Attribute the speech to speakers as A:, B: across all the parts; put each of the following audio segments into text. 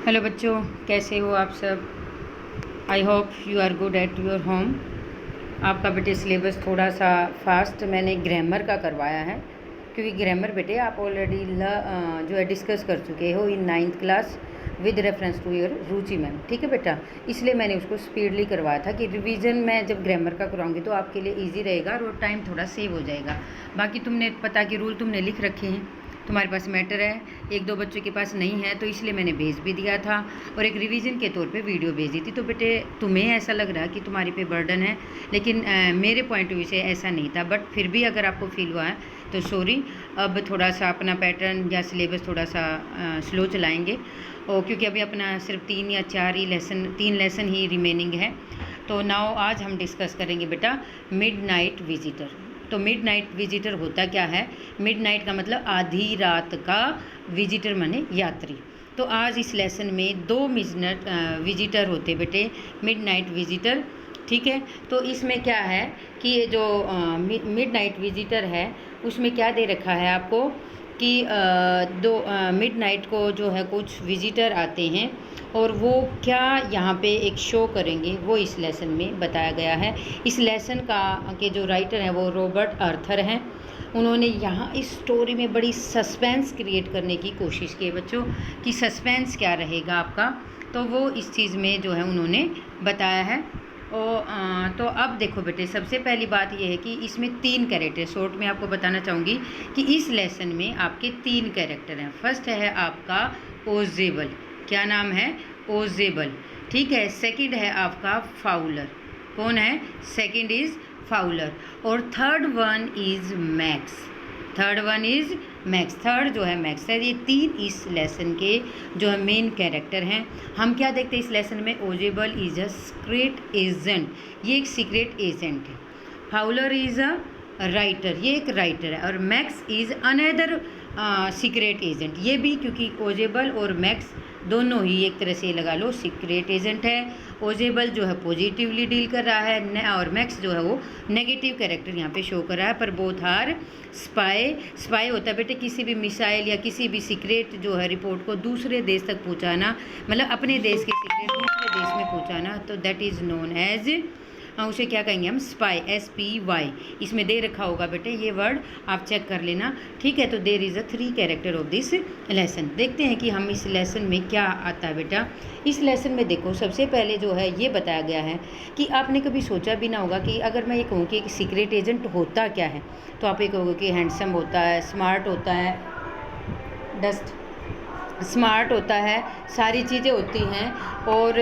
A: Hello बच्चों, कैसे हो आप सब। I hope you are good at your home. आपका बेटे सिलेबस थोड़ा सा फास्ट मैंने ग्रामर का करवाया है, क्योंकि ग्रामर बेटे आप ऑलरेडी जो है डिस्कस कर चुके हो in 9th class with reference to your Ruchi ma'am. ठीक है बेटा, इसलिए मैंने उसको स्पीडली करवाया था कि रिवीजन मैं जब ग्रामर का कराऊंगी तो आपके लिए ईजी रहेगा और टाइम थोड़ा सेव हो जाएगा। बाकी तुमने पता कि रूल तुमने लिख रखे हैं, तुम्हारे पास मैटर है, एक दो बच्चों के पास नहीं है, तो इसलिए मैंने भेज भी दिया था और एक रिवीजन के तौर पे वीडियो भेज दी थी। तो बेटे तुम्हें ऐसा लग रहा है कि तुम्हारे पे बर्डन है, लेकिन मेरे पॉइंट ऑफ व्यू से ऐसा नहीं था। बट फिर भी अगर आपको फील हुआ है तो सॉरी। अब थोड़ा सा अपना पैटर्न या सिलेबस थोड़ा सा स्लो चलाएँगे, और क्योंकि अभी अपना सिर्फ 3 या 4 ही तीन लेसन ही रिमेनिंग है। तो नाउ आज हम डिस्कस करेंगे बेटा मिडनाइट विजिटर। तो मिडनाइट विजिटर होता क्या है? मिडनाइट का मतलब आधी रात का, विजिटर माने यात्री। तो आज इस लेसन में 2 विजिटर होते बेटे, मिडनाइट विजिटर। ठीक है, तो इसमें क्या है कि ये जो मिडनाइट विजिटर है उसमें क्या दे रखा है आपको कि मिडनाइट को जो है कुछ विजिटर आते हैं और वो क्या यहाँ पे एक शो करेंगे, वो इस लेसन में बताया गया है। इस लेसन का के जो राइटर हैं वो रॉबर्ट आर्थर हैं। उन्होंने यहाँ इस स्टोरी में बड़ी सस्पेंस क्रिएट करने की कोशिश की है बच्चों, कि सस्पेंस क्या रहेगा आपका, तो वो इस चीज़ में जो है उन्होंने बताया है। तो अब देखो बेटे, सबसे पहली बात ये है कि इसमें 3 कैरेक्टर, शॉर्ट में आपको बताना चाहूँगी कि इस लेसन में आपके 3 कैरेक्टर हैं। फर्स्ट है आपका ओजेबल, क्या नाम है? ओजेबल। ठीक है, सेकंड है आपका फाउलर, कौन है? Second is Fowler. और third one is Max, third जो है मैक्स है। ये 3 इस लेसन के जो है मेन कैरेक्टर हैं। हम क्या देखते हैं इस लेसन में? ओजेबल इज़ अ सीक्रेट एजेंट, ये एक सीक्रेट एजेंट है। फाउलर इज़ अ राइटर, ये एक राइटर है। और max is another secret agent, ये भी, क्योंकि ओजेबल और मैक्स दोनों ही एक तरह से लगा लो सीक्रेट एजेंट है। ओजेबल जो है पॉजिटिवली डील कर रहा है और मैक्स जो है वो नेगेटिव कैरेक्टर यहाँ पे शो कर रहा है। पर बोथ आर स्पाई होता है बेटे किसी भी मिसाइल या किसी भी सीक्रेट जो है रिपोर्ट को दूसरे देश तक पहुँचाना, मतलब अपने देश के सीक्रेट दूसरे देश में पहुँचाना, तो दैट इज़ नोन एज, उसे क्या कहेंगे हम? Spy, SPY। इसमें दे रखा होगा बेटे ये वर्ड, आप चेक कर लेना। ठीक है, तो there is a 3 character of this lesson. देखते हैं कि हम इस लेसन में क्या आता है बेटा। इस लेसन में देखो, सबसे पहले जो है ये बताया गया है कि आपने कभी सोचा भी ना होगा कि अगर मैं ये कहूँ कि एक सीक्रेट एजेंट होता क्या है, तो आप ये कहोगे कि हैंडसम होता है, स्मार्ट होता है, स्मार्ट होता है, सारी चीज़ें होती हैं। और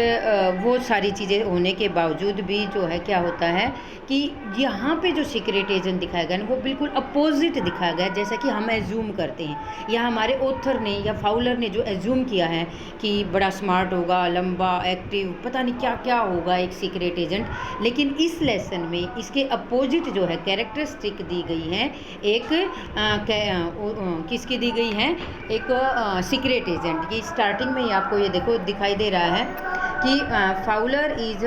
A: वो सारी चीज़ें होने के बावजूद भी जो है क्या होता है कि यहाँ पे जो सीक्रेट एजेंट दिखाया गया ना वो बिल्कुल अपोजिट दिखाया गया, जैसा कि हम एज्यूम करते हैं, या हमारे ऑथर ने या फाउलर ने जो एज्यूम किया है कि बड़ा स्मार्ट होगा, लंबा, एक्टिव, पता नहीं क्या क्या होगा एक सीक्रेट एजेंट। लेकिन इस लेसन में इसके अपोजिट जो है कैरेक्टरिस्टिक दी गई है, एक किसकी दी गई है? एक सीक्रेट एजेंट की। स्टार्टिंग में ही आपको ये देखो दिखाई दे रहा है कि फाउलर इज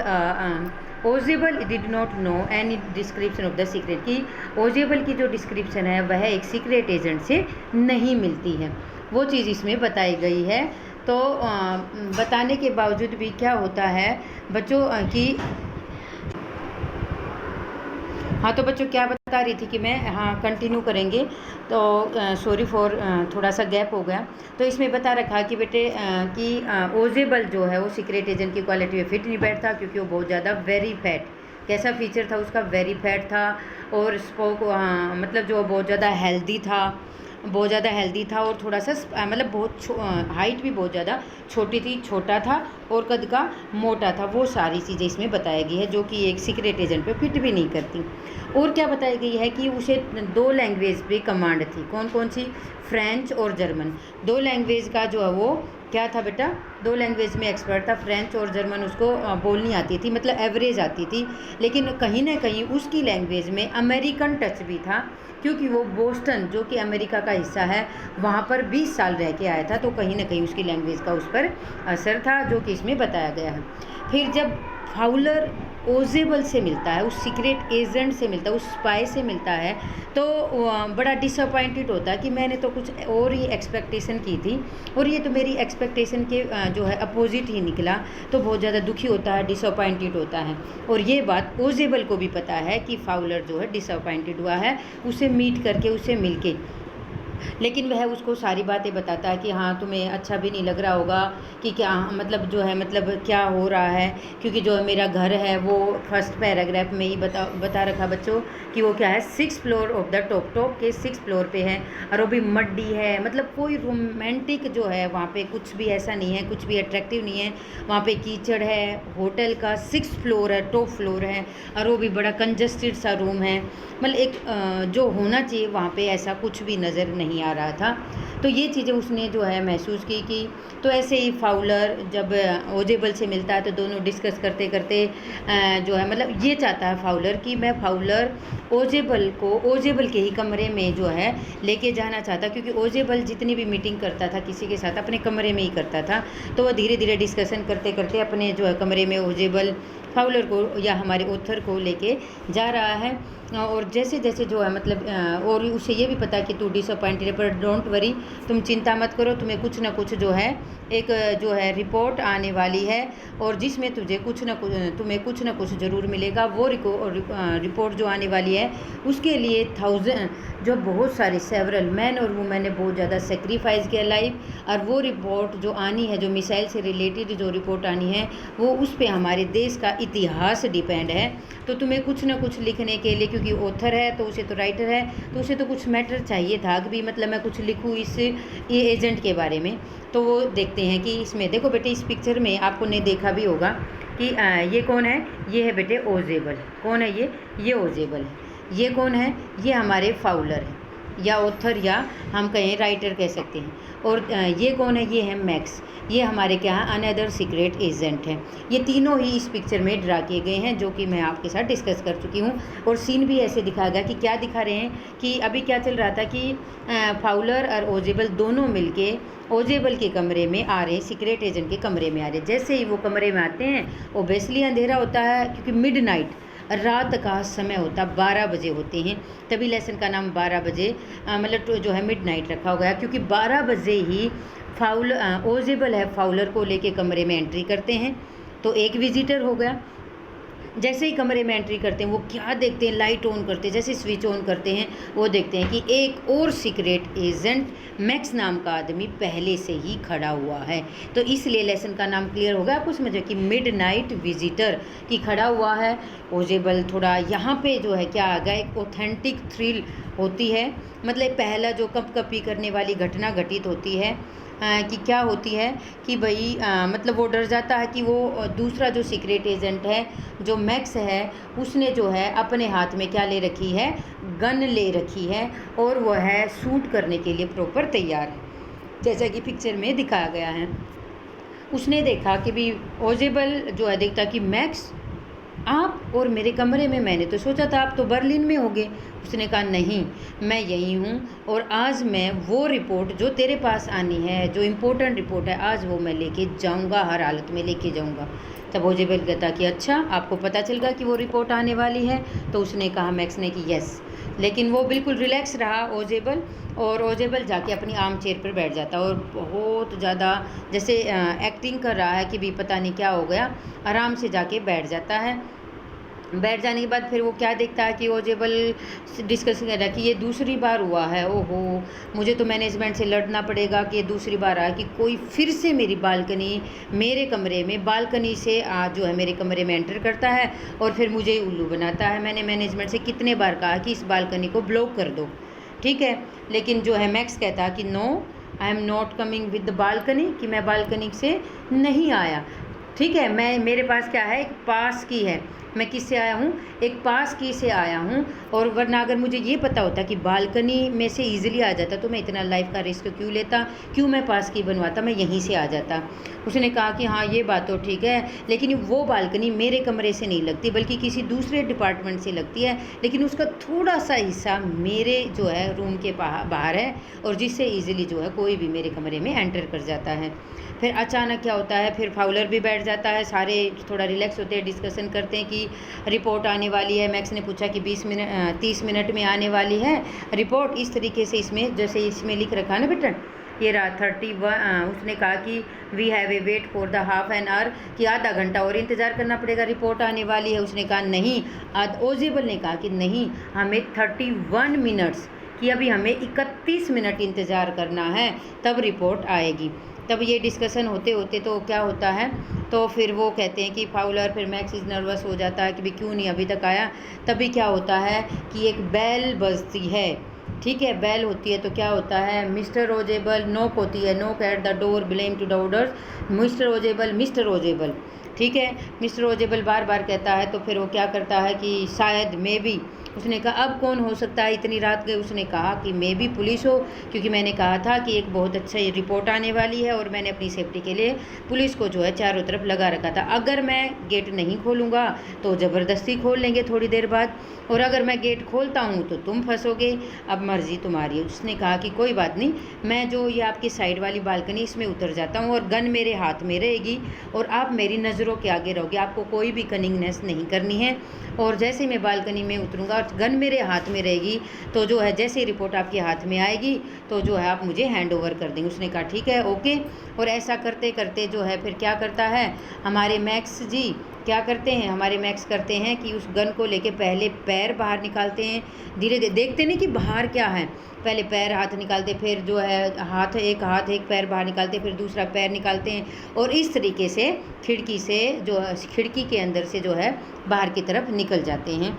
A: ओजेबल did not know any description of the secret, कि ओजेबल की जो डिस्क्रिप्शन है वह एक सीक्रेट एजेंट से नहीं मिलती है, वो चीज़ इसमें बताई गई है। तो बताने के बावजूद भी क्या होता है बच्चों कि हाँ, तो बच्चों क्या बता रही थी कि मैं, हाँ कंटिन्यू करेंगे, तो सॉरी फॉर थोड़ा सा गैप हो गया। तो इसमें बता रखा कि बेटे कि ओजेबल जो है वो सीक्रेट एजेंट की क्वालिटी में फिट नहीं बैठता, क्योंकि वो बहुत ज़्यादा वेरी फैट, कैसा फीचर था उसका? वेरी फैट था। और स्पोक मतलब जो बहुत ज़्यादा हेल्दी था, और थोड़ा सा मतलब बहुत हाइट भी बहुत ज़्यादा छोटी थी, छोटा था, और कद का मोटा था। वो सारी चीज़ें इसमें बताई गई है जो कि एक सीक्रेट एजेंट पे फिट भी नहीं करती। और क्या बताई गई है कि उसे 2 लैंग्वेज पे कमांड थी, कौन कौन सी? फ्रेंच और जर्मन। 2 लैंग्वेज का जो है वो क्या था बेटा? 2 लैंग्वेज में एक्सपर्ट था। फ्रेंच और जर्मन उसको बोलनी आती थी, मतलब एवरेज आती थी, लेकिन कहीं ना कहीं उसकी लैंग्वेज में अमेरिकन टच भी था, क्योंकि वो बोस्टन जो कि अमेरिका का हिस्सा है वहाँ पर 20 साल रह के आया था, तो कहीं ना कहीं उसकी लैंग्वेज का उस पर असर था, जो कि इसमें बताया गया है। फिर जब फाउलर ओजेबल से मिलता है, उस सीक्रेट एजेंट से मिलता है, उस स्पाई से मिलता है, तो बड़ा डिसअपॉइंटेड होता है कि मैंने तो कुछ और ही एक्सपेक्टेशन की थी और ये तो मेरी एक्सपेक्टेशन के जो है अपोजिट ही निकला। तो बहुत ज़्यादा दुखी होता है, डिसअपॉइंटेड होता है। और ये बात ओजेबल को भी पता है कि फाउलर जो है डिसअपॉइंटेड हुआ है उसे मीट करके, उसे मिलके। लेकिन वह उसको सारी बातें बताता है कि हाँ, तुम्हें अच्छा भी नहीं लग रहा होगा कि क्या मतलब जो है, मतलब क्या हो रहा है, क्योंकि जो मेरा घर है वो फर्स्ट पैराग्राफ में ही बता रखा बच्चों कि वो क्या है, 6th floor of the top के 6th फ्लोर पे है और वो भी मड्डी है। मतलब कोई रोमांटिक जो है वहाँ पे कुछ भी ऐसा नहीं है, कुछ भी अट्रैक्टिव नहीं है। वहाँ पे कीचड़ है, होटल का 6th फ्लोर है, टॉप फ्लोर है और वो भी बड़ा कंजस्टेड सा रूम है। मतलब एक जो होना चाहिए वहाँ पे ऐसा कुछ भी नज़र नहीं आ रहा था। तो ये चीज़ें उसने जो है महसूस की कि तो ऐसे ही फाउलर जब ओजेबल से मिलता है तो दोनों डिस्कस करते करते जो है, मतलब ये चाहता है फाउलर कि मैं फाउलर ओजेबल को ओजेबल के ही कमरे में जो है लेके जाना चाहता, क्योंकि ओजेबल जितनी भी मीटिंग करता था किसी के साथ अपने कमरे में ही करता था। तो वह धीरे धीरे डिस्कशन करते करते अपने जो है कमरे में ओजेबल फाउलर को या हमारे ऑथर को लेके जा रहा है। और जैसे जैसे जो है मतलब और उसे ये भी पता है कि तू डिसअपॉइंटेड है, पर डोंट वरी, तुम चिंता मत करो, तुम्हें कुछ ना कुछ जो है एक जो है रिपोर्ट आने वाली है और जिसमें तुम्हें कुछ ना कुछ ज़रूर मिलेगा। वो रिपोर्ट जो आने वाली है उसके लिए 1000 जो बहुत सारे सेवरल मैन और वुमेन ने बहुत ज़्यादा सेक्रीफाइस किया लाइफ। और वो रिपोर्ट जो आनी है, जो मिसाइल से रिलेटेड जो रिपोर्ट आनी है, वो उस पर हमारे देश का इतिहास डिपेंड है। तो तुम्हें कुछ ना कुछ लिखने के लिए, क्योंकि ऑथर है तो उसे तो राइटर है, तो उसे तो कुछ मैटर चाहिए था कि भी मतलब मैं कुछ लिखूँ ये एजेंट के बारे में। तो वो देखते हैं कि इसमें देखो बेटे, इस पिक्चर में आपको ने देखा भी होगा कि ये कौन है, ये है बेटे ओजेबल। कौन है ये ओजेबल है। ये कौन है, ये हमारे फाउलर है या ऑथर या हम कहें राइटर कह सकते हैं। और ये कौन है, ये है मैक्स। ये हमारे क्या है, अनदर सीक्रेट एजेंट है। ये तीनों ही इस पिक्चर में ड्रा किए गए हैं, जो कि मैं आपके साथ डिस्कस कर चुकी हूँ। और सीन भी ऐसे दिखाया गया कि क्या दिखा रहे हैं कि अभी क्या चल रहा था कि फाउलर और ओजेबल दोनों मिलके ओजेबल के कमरे में आ रहे हैं, सीक्रेट एजेंट के कमरे में आ रहे हैं। जैसे ही वो कमरे में आते हैं, ओबेसली अंधेरा होता है, क्योंकि मिडनाइट रात का समय होता, 12 बजे होते हैं। तभी लेसन का नाम 12 बजे मतलब जो है मिडनाइट रखा हो गया, क्योंकि 12 बजे ही ओजेबल है फाउलर को लेके कमरे में एंट्री करते हैं। तो एक विजिटर हो गया। जैसे ही कमरे में एंट्री करते हैं वो क्या देखते हैं, लाइट ऑन करते हैं, जैसे स्विच ऑन करते हैं वो देखते हैं कि एक और सीक्रेट एजेंट मैक्स नाम का आदमी पहले से ही खड़ा हुआ है। तो इसलिए लेसन का नाम क्लियर होगा आपको, समझो कि मिडनाइट विजिटर की खड़ा हुआ है ओजेबल। थोड़ा यहाँ पे जो है क्या आ गया, एक ऑथेंटिक थ्रिल होती है। मतलब पहला जो कपकपी करने वाली घटना घटित होती है कि क्या होती है कि भाई मतलब वो डर जाता है कि वो दूसरा जो सीक्रेट एजेंट है जो मैक्स है, उसने जो है अपने हाथ में क्या ले रखी है, गन ले रखी है और वह है शूट करने के लिए प्रॉपर तैयार है, जैसा कि पिक्चर में दिखाया गया है। उसने देखा कि भी ओजेबल जो है देखता कि मैक्स आप और मेरे कमरे में, मैंने तो सोचा था आप तो बर्लिन में होगे। उसने कहा नहीं, मैं यही हूँ और आज मैं वो रिपोर्ट जो तेरे पास आनी है, जो इम्पोर्टेंट रिपोर्ट है, आज वो मैं लेके जाऊँगा, हर हालत में लेके जाऊँगा। तब ओजेबल कहता कि अच्छा, आपको पता चल गया कि वो रिपोर्ट आने वाली है। तो उसने कहा मैक्स ने कि यस। लेकिन वो बिल्कुल रिलैक्स रहा ओजेबल, और ओजेबल जाके अपनी आर्म चेयर पर बैठ जाता और बहुत ज़्यादा जैसे एक्टिंग कर रहा है कि भी पता नहीं क्या हो गया, आराम से जाके बैठ जाता है। बैठ जाने के बाद फिर वो क्या देखता है कि ओजेबल डिस्कस कर रहा है कि ये दूसरी बार हुआ है, ओहो मुझे तो मैनेजमेंट से लड़ना पड़ेगा कि ये दूसरी बार आया कि कोई फिर से मेरी बालकनी, मेरे कमरे में बालकनी से जो है मेरे कमरे में एंटर करता है और फिर मुझे उल्लू बनाता है। मैंने मैनेजमेंट से कितने बार कहा कि इस बालकनी को ब्लॉक कर दो, ठीक है, लेकिन जो है मैक्स कहता है कि no, I am not coming with the balcony, कि मैं बालकनी से नहीं आया, ठीक है, मैं मेरे पास क्या है, एक पास की है, मैं किससे आया हूँ, एक पास की से आया हूँ। और वरना अगर मुझे ये पता होता कि बालकनी में से इजीली आ जाता तो मैं इतना लाइफ का रिस्क क्यों लेता, क्यों मैं पास की बनवाता, मैं यहीं से आ जाता। उसने कहा कि हाँ ये बात तो ठीक है, लेकिन वो बालकनी मेरे कमरे से नहीं लगती बल्कि किसी दूसरे डिपार्टमेंट से लगती है, लेकिन उसका थोड़ा सा हिस्सा मेरे जो है रूम के बाहर है और जिससे ईजिली जो है कोई भी मेरे कमरे में एंटर कर जाता है। फिर अचानक क्या होता है, फिर फाउलर भी बैठ जाता है, सारे थोड़ा रिलैक्स होते हैं, डिस्कशन करते हैं कि रिपोर्ट आने वाली है। मैक्स ने पूछा कि 30 मिनट में आने वाली है रिपोर्ट। इस तरीके से इसमें जैसे इसमें लिख रखा है ना बेटा, ये रहा 31। उसने कहा कि we have a wait for the half an hour, कि आधा घंटा और इंतज़ार करना पड़ेगा, रिपोर्ट आने वाली है। उसने कहा नहीं, ओजेबल ने कहा कि नहीं, हमें 31 मिनट्स, कि अभी हमें 31 मिनट इंतज़ार करना है, तब रिपोर्ट आएगी। तब ये डिस्कशन होते होते तो क्या होता है, तो फिर वो कहते हैं कि फाउलर, फिर मैक्स इज नर्वस हो जाता है कि भाई क्यों नहीं अभी तक आया। तभी क्या होता है कि एक बेल बजती है, ठीक है, बेल होती है तो क्या होता है, मिस्टर ओजेबल, नोक होती है, knock at the door, blame to the orders, mister ओजेबल, मिस्टर ओजेबल, ठीक है, मिस्टर ओजेबल बार बार कहता है। तो फिर वो क्या करता है कि शायद मे बी, उसने कहा अब कौन हो सकता है, इतनी रात गई, उसने कहा कि मे बी पुलिस हो, क्योंकि मैंने कहा था कि एक बहुत अच्छा रिपोर्ट आने वाली है और मैंने अपनी सेफ्टी के लिए पुलिस को जो है चारों तरफ लगा रखा था। अगर मैं गेट नहीं खोलूँगा तो ज़बरदस्ती खोल लेंगे थोड़ी देर बाद, और अगर मैं गेट खोलता हूँ तो तुम फंसोगे, अब मर्ज़ी तुम्हारी है। उसने कहा कि कोई बात नहीं, मैं जो ये आपकी साइड वाली बालकनी इसमें उतर जाता हूँ और गन मेरे हाथ में रहेगी और आप मेरी नज़रों के आगे रहोगे, आपको कोई भी कनिंगनेस नहीं करनी है। और जैसे ही मैं बालकनी में उतरूँगा और गन मेरे हाथ में रहेगी तो जो है जैसे ही रिपोर्ट आपके हाथ में आएगी तो जो है आप मुझे हैंड ओवर कर देंगे। उसने कहा ठीक है, ओके। और ऐसा करते करते जो है फिर क्या करता है हमारे मैक्स जी, क्या करते हैं हमारे मैक्स करते हैं कि उस गन को लेके पहले पैर बाहर निकालते हैं, धीरे धीरे देखते नहीं कि बाहर क्या है, पहले पैर हाथ निकालते, फिर जो है हाथ एक पैर बाहर निकालते, फिर दूसरा पैर निकालते हैं, और इस तरीके से खिड़की से जो खिड़की के अंदर से जो है बाहर की तरफ निकल जाते हैं।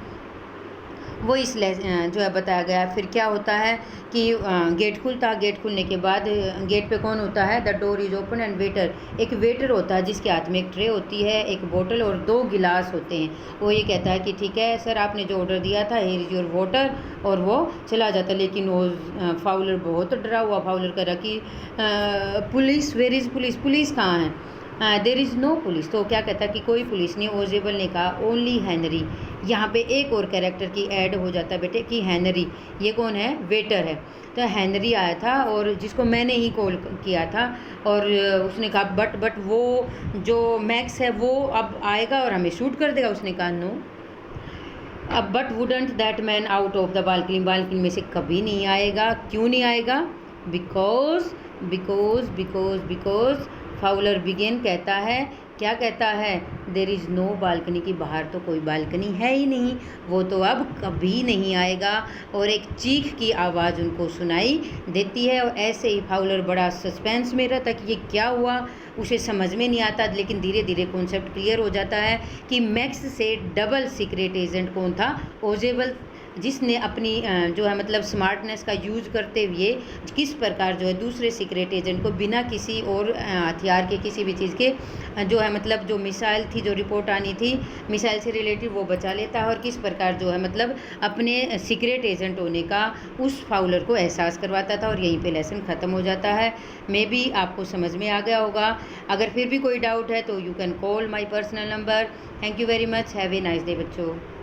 A: वो इस जो है बताया गया। फिर क्या होता है कि गेट खुलता, गेट खुलने के बाद गेट पे कौन होता है, the door is open and waiter, एक वेटर होता है जिसके हाथ में एक ट्रे होती है, एक बोतल और 2 गिलास होते हैं। वो ये कहता है कि ठीक है सर, आपने जो ऑर्डर दिया था, हियर इज़ योर वाटर, और वो चला जाता है। लेकिन वो फाउलर बहुत डरा हुआ, फाउलर कह रहा कि police, where is police, police कहाँ है, देर इज़ नो पुलिस। तो क्या कहता कि कोई पुलिस नहीं। ओजेबल ने कहा ओनली हेनरी। यहाँ पे एक और कैरेक्टर की ऐड हो जाता है बेटे कि हेनरी, ये कौन है, वेटर है। तो हेनरी आया था और जिसको मैंने ही कॉल किया था, और उसने कहा बट वो जो मैक्स है वो अब आएगा और हमें शूट कर देगा। उसने कहा नो, अब but wouldn't that man out of the balcony, balcony में से कभी नहीं आएगा। क्यों नहीं आएगा, because because because because Fowler began कहता है, क्या कहता है, देर इज़ नो बालकनी, की बाहर तो कोई बालकनी है ही नहीं, वो तो अब कभी नहीं आएगा। और एक चीख की आवाज़ उनको सुनाई देती है, और ऐसे ही फाउलर बड़ा सस्पेंस में रहता कि ये क्या हुआ, उसे समझ में नहीं आता। लेकिन धीरे धीरे कॉन्सेप्ट क्लियर हो जाता है कि मैक्स से डबल सीक्रेट एजेंट कौन था, ओजेबल, जिसने अपनी जो है मतलब स्मार्टनेस का यूज करते हुए किस प्रकार जो है दूसरे सीक्रेट एजेंट को बिना किसी और हथियार के, किसी भी चीज़ के, जो है मतलब जो मिसाइल थी, जो रिपोर्ट आनी थी मिसाइल से रिलेटेड, वो बचा लेता है, और किस प्रकार जो है मतलब अपने सीक्रेट एजेंट होने का उस फाउलर को एहसास करवाता था। और यहीं पे लेसन ख़त्म हो जाता है। मे बी आपको समझ में आ गया होगा। अगर फिर भी कोई डाउट है तो you can call my personal number. Thank you very much, have a nice day बच्चों।